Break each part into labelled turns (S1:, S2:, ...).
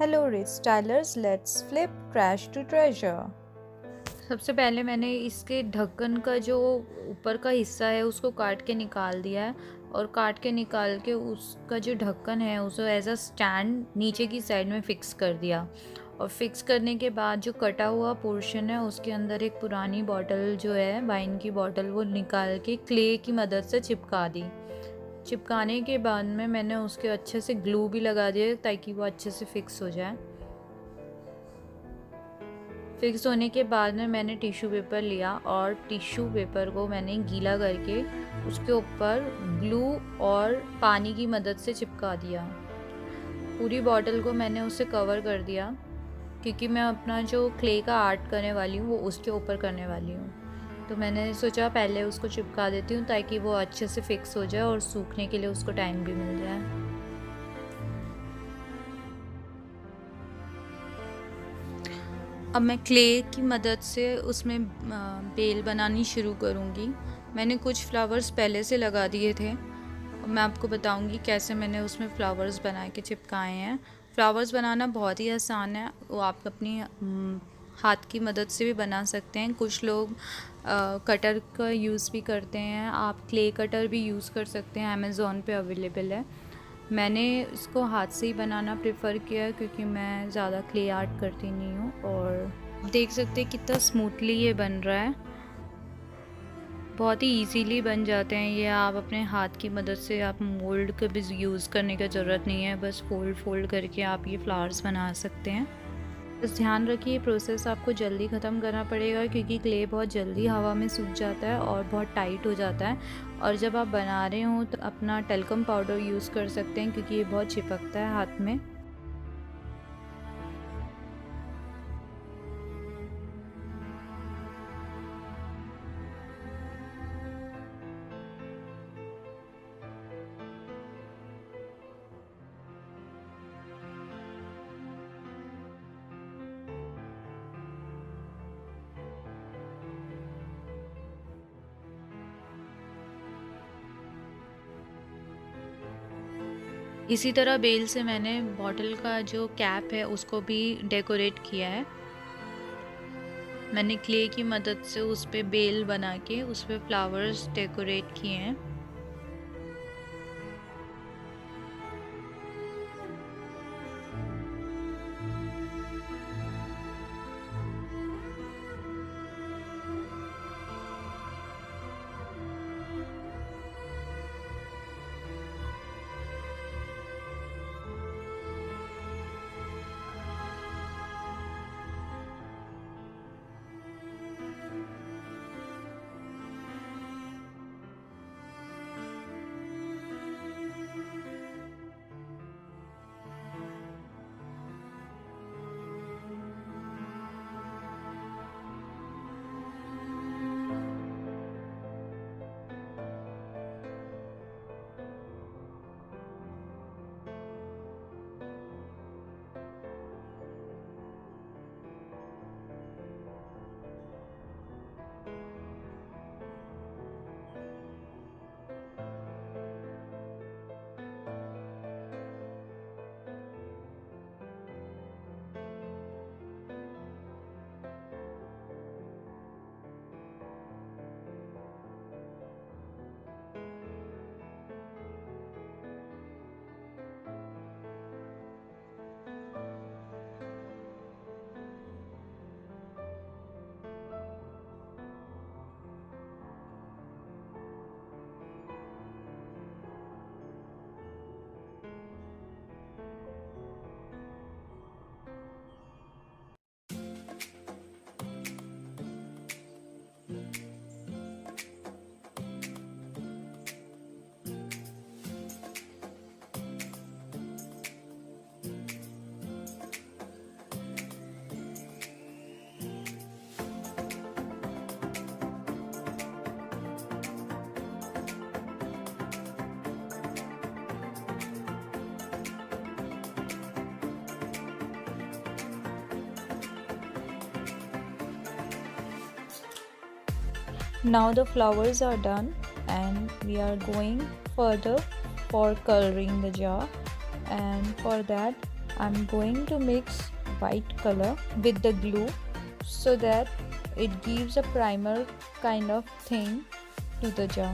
S1: Hello RichStylers, let's flip trash to treasure. सबसे पहले मैंने इसके ढक्कन का जो ऊपर का हिस्सा है उसको काट के निकाल दिया है, और काट के निकाल के उसका जो ढक्कन है उसको एज अ स्टैंड नीचे की साइड में फ़िक्स कर दिया। और फिक्स करने के बाद जो कटा हुआ पोर्शन है उसके अंदर एक पुरानी बॉटल जो है वाइन की बॉटल वो निकाल के क्ले की मदद से चिपका दी। चिपकाने के बाद में मैंने उसके अच्छे से ग्लू भी लगा दिया ताकि वो अच्छे से फिक्स हो जाए। फिक्स होने के बाद में मैंने टिश्यू पेपर लिया और टिश्यू पेपर को मैंने गीला करके उसके ऊपर ग्लू और पानी की मदद से चिपका दिया। पूरी बॉटल को मैंने उससे कवर कर दिया क्योंकि मैं अपना जो क्ले का आर्ट करने वाली हूँ वो उसके ऊपर करने वाली हूँ। तो मैंने सोचा पहले उसको चिपका देती हूँ ताकि वो अच्छे से फिक्स हो जाए और सूखने के लिए उसको टाइम भी मिल जाए। अब मैं क्ले की मदद से उसमें बेल बनानी शुरू करूँगी। मैंने कुछ फ्लावर्स पहले से लगा दिए थे और मैं आपको बताऊँगी कैसे मैंने उसमें फ़्लावर्स बना के चिपकाए हैं। फ्लावर्स बनाना बहुत ही आसान है, वो आप अपनी हाथ की मदद से भी बना सकते हैं। कुछ लोग कटर का यूज़ भी करते हैं, आप क्ले कटर भी यूज़ कर सकते हैं, अमेज़ॉन पे अवेलेबल है। मैंने इसको हाथ से ही बनाना प्रेफर किया क्योंकि मैं ज़्यादा क्ले आर्ट करती नहीं हूँ। और देख सकते हैं कितना स्मूथली ये बन रहा है, बहुत ही इजीली बन जाते हैं ये। आप अपने हाथ की मदद से, आप मोल्ड का भी यूज़ करने की ज़रूरत नहीं है, बस फोल्ड करके आप ये फ्लावर्स बना सकते हैं। बस ध्यान रखिए प्रोसेस आपको जल्दी ख़त्म करना पड़ेगा क्योंकि क्ले बहुत जल्दी हवा में सूख जाता है और बहुत टाइट हो जाता है। और जब आप बना रहे हो तो अपना टल्कम पाउडर यूज़ कर सकते हैं क्योंकि ये बहुत चिपकता है हाथ में। इसी तरह बेल से मैंने बॉटल का जो कैप है उसको भी डेकोरेट किया है। मैंने क्ले की मदद से उस पर बेल बना के उस पर फ्लावर्स डेकोरेट किए हैं। Now the flowers are done and we are going further for coloring the jar, and for that I'm going to mix white color with the glue so that it gives a primer kind of thing to the jar.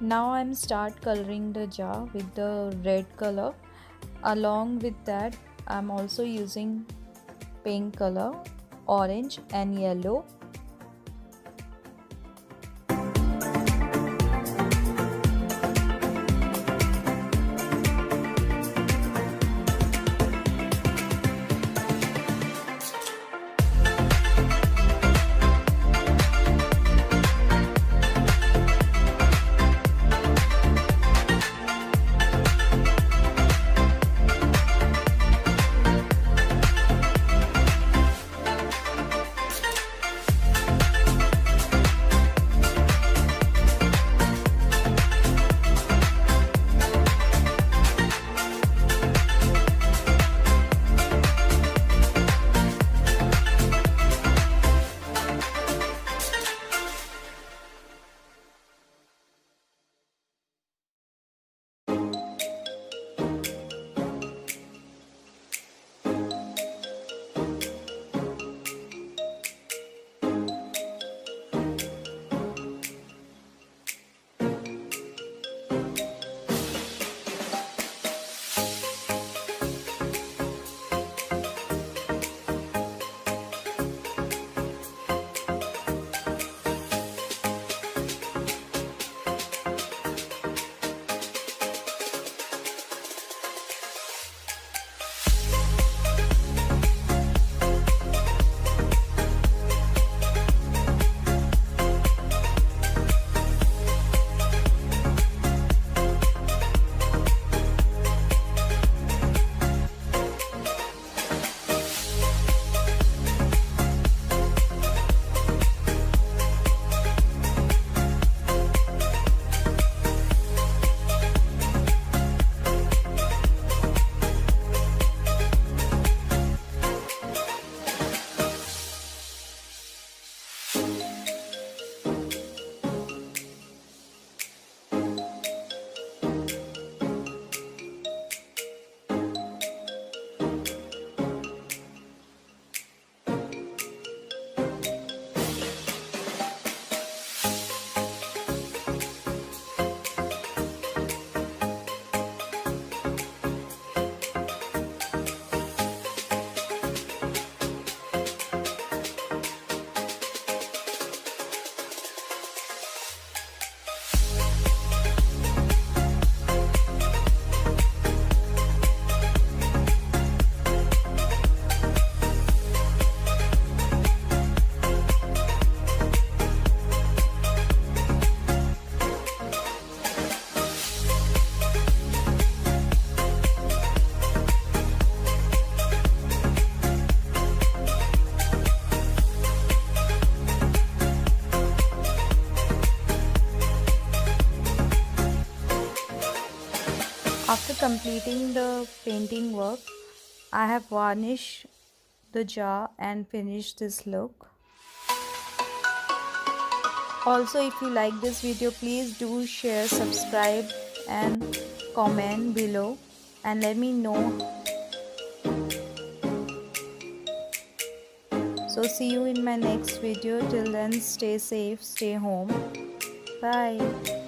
S1: Now I'm start coloring the jar with the red color. Along with that, I'm also using pink color, orange and yellow. After completing the painting work, I have varnished the jar and finished this look. Also, if you like this video, please do share, subscribe and comment below and let me know. So see you in my next video. Till then, stay safe, stay home. Bye.